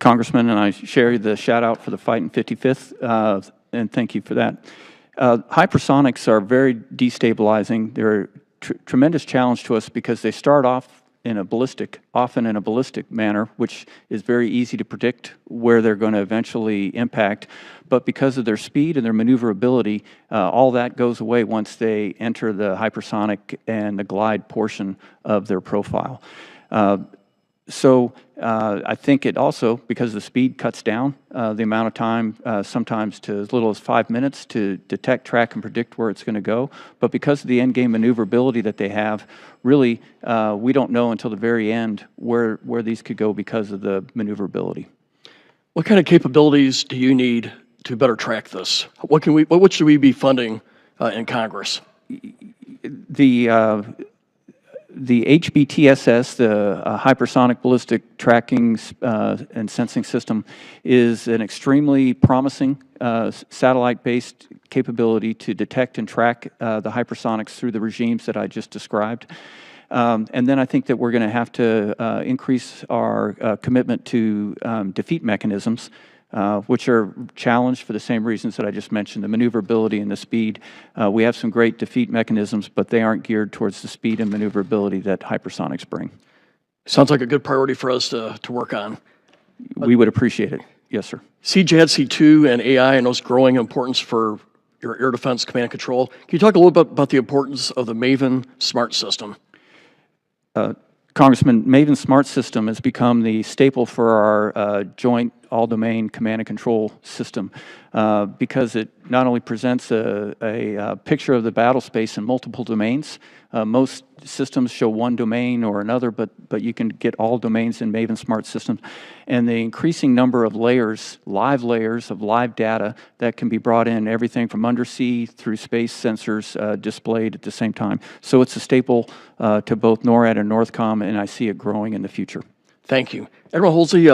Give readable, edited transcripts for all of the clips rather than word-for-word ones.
Congressman, and I share the shout out for the fight in 55th, and thank you for that. Hypersonics are very destabilizing. They're a tremendous challenge to us because they start off often in a ballistic manner, which is very easy to predict where they're going to eventually impact. But because of their speed and their maneuverability, all that goes away once they enter the hypersonic and the glide portion of their profile. So I think it also, because the speed cuts down the amount of time, sometimes to as little as 5 minutes to detect, track, and predict where it's going to go. But because of the end-game maneuverability that they have, really, we don't know until the very end where these could go because of the maneuverability. What kind of capabilities do you need to better track this? What should we be funding in Congress? The HBTSS, the Hypersonic Ballistic Tracking and Sensing System, is an extremely promising satellite-based capability to detect and track the hypersonics through the regimes that I just described. And then I think that we're going to have to increase our commitment to defeat mechanisms, which are challenged for the same reasons that I just mentioned, the maneuverability and the speed. We have some great defeat mechanisms, but they aren't geared towards the speed and maneuverability that hypersonics bring. Sounds like a good priority for us to work on. We would appreciate it. Yes, sir. CJADC2 and AI and those growing importance for your air defense command and control. Can you talk a little bit about the importance of the Maven Smart System? Congressman, Maven Smart System has become the staple for our joint all-domain command and control system because it not only presents a picture of the battle space in multiple domains. Most systems show one domain or another, but you can get all domains in Maven Smart Systems. And the increasing number of layers of live data that can be brought in, everything from undersea through space sensors displayed at the same time. So it's a staple to both NORAD and NORTHCOM, and I see it growing in the future. Thank you. Admiral Halsey,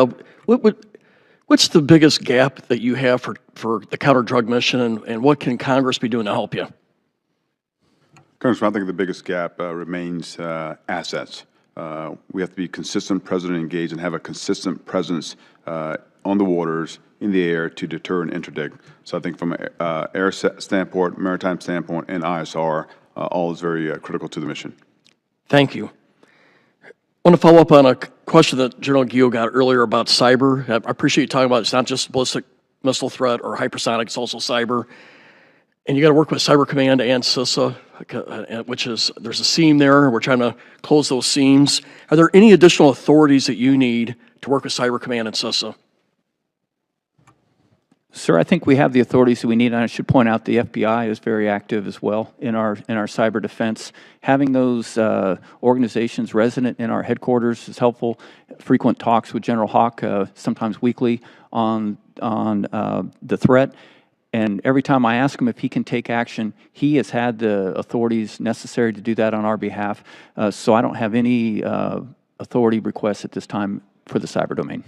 what's the biggest gap that you have for the counter-drug mission, and what can Congress be doing to help you? Congressman, I think the biggest gap remains assets. We have to be consistent, present, and engaged, and have a consistent presence on the waters, in the air, to deter and interdict. So I think from an air standpoint, maritime standpoint, and ISR, all is very critical to the mission. Thank you. I want to follow up on a question that General Gio got earlier about cyber. I appreciate you talking about it's not just ballistic missile threat or hypersonic, it's also cyber. And you got to work with Cyber Command and CISA, which is, there's a seam there. We're trying to close those seams. Are there any additional authorities that you need to work with Cyber Command and CISA? Sir, I think we have the authorities that we need, and I should point out the FBI is very active as well in our cyber defense. Having those organizations resident in our headquarters is helpful. Frequent talks with General Hawk, sometimes weekly, on the threat. And every time I ask him if he can take action, he has had the authorities necessary to do that on our behalf. So I don't have any authority requests at this time for the cyber domain.